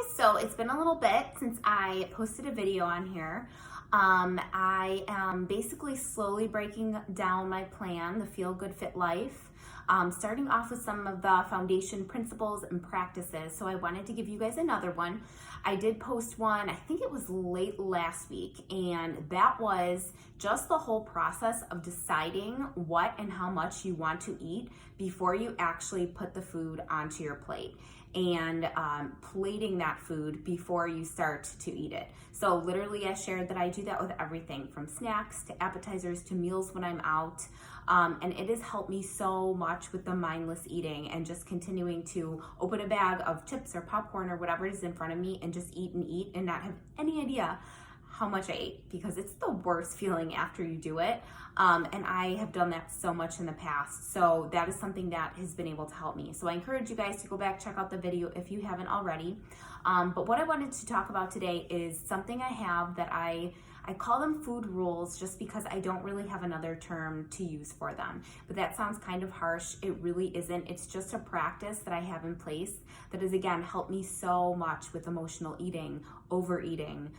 guys, so it's been a little bit since I posted a video on here. I am basically slowly breaking down my plan, the Feel Good Fit Life, starting off with some of the foundation principles and practices. So I wanted to give you guys another one. I did post one, I think it was late last week, and that was just the whole process of deciding what and how much you want to eat before you actually put the food onto your plate, and plating that food before you start to eat it. So literally I shared that I do that with everything from snacks to appetizers to meals when I'm out. And it has helped me so much with the mindless eating and just continuing to open a bag of chips or popcorn or whatever is in front of me and just eat and not have any idea how much I ate, because it's the worst feeling after you do it. And I have done that so much in the past. So that is something that has been able to help me. So I encourage you guys to go back, check out the video if you haven't already. But what I wanted to talk about today is something I have that I call them food rules just because I don't really have another term to use for them. But that sounds kind of harsh. It really isn't. It's just a practice that I have in place that has, again, helped me so much with emotional eating, overeating,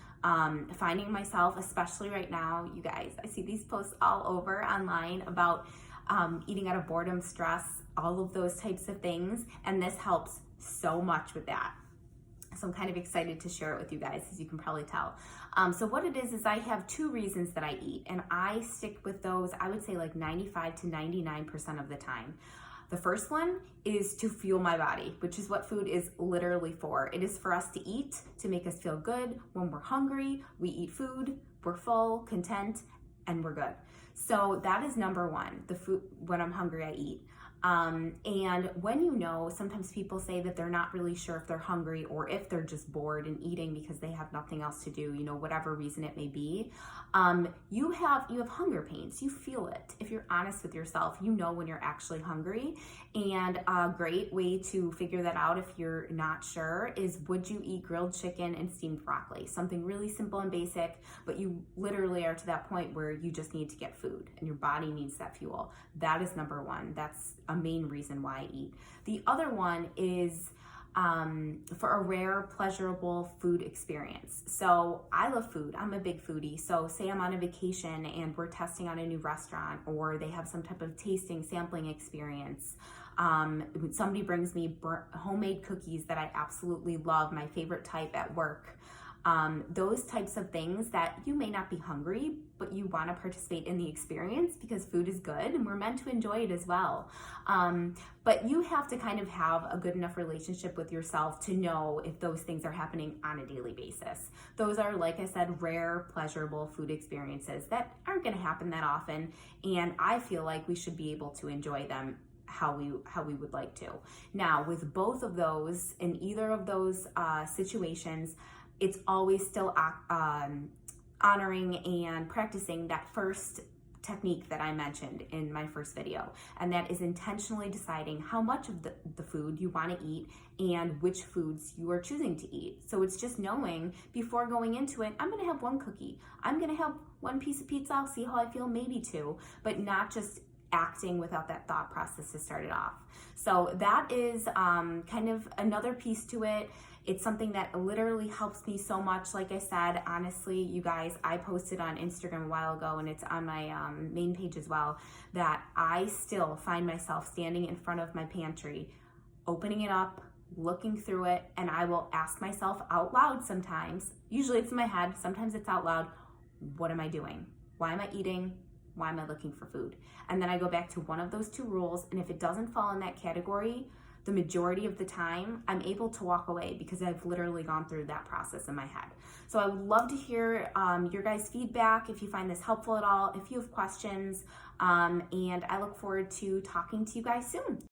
finding myself, especially right now, you guys, I see these posts all over online about eating out of boredom, stress, all of those types of things. And this helps so much with that. So I'm kind of excited to share it with you guys, as you can probably tell. So what it is I have two reasons that I eat, and I stick with those, I would say like 95 to 99% of the time. The first one is to fuel my body, which is what food is literally for. It is for us to eat, to make us feel good. When we're hungry, we eat food, we're full, content, and we're good. So that is number one, the food. When I'm hungry, I eat. And when sometimes people say that they're not really sure if they're hungry or if they're just bored and eating because they have nothing else to do, whatever reason it may be. You have hunger pains. You feel it. If you're honest with yourself, when you're actually hungry. And a great way to figure that out if you're not sure is, would you eat grilled chicken and steamed broccoli? Something really simple and basic, but you literally are to that point where you just need to get food and your body needs that fuel. That is number one. That's a main reason why I eat. The other one is for a rare, pleasurable food experience. So I love food. I'm a big foodie. So say I'm on a vacation and we're testing on a new restaurant, or they have some type of tasting, sampling experience. Somebody brings me homemade cookies that I absolutely love, my favorite type at work. Those types of things that you may not be hungry, but you want to participate in the experience because food is good and we're meant to enjoy it as well. But you have to kind of have a good enough relationship with yourself to know if those things are happening on a daily basis. Those are, like I said, rare, pleasurable food experiences that aren't going to happen that often. And I feel like we should be able to enjoy them how we would like to. Now, with both of those, in either of those situations, it's always still honoring and practicing that first technique that I mentioned in my first video, and that is intentionally deciding how much of the food you want to eat and which foods you are choosing to eat. So it's just knowing before going into it, I'm going to have one cookie, I'm going to have one piece of pizza, I'll see how I feel, maybe two, but not just acting without that thought process to start it off. So that is kind of another piece to it. It's something that literally helps me so much. Like I said, honestly, you guys, I posted on Instagram a while ago, and it's on my main page as well, that I still find myself standing in front of my pantry, opening it up, looking through it, and I will ask myself out loud sometimes. Usually it's in my head, sometimes it's out loud. What am I doing? Why am I eating? Why am I looking for food? And then I go back to one of those two rules, and if it doesn't fall in that category, the majority of the time, I'm able to walk away because I've literally gone through that process in my head. So I would love to hear your guys' feedback if you find this helpful at all, if you have questions, and I look forward to talking to you guys soon.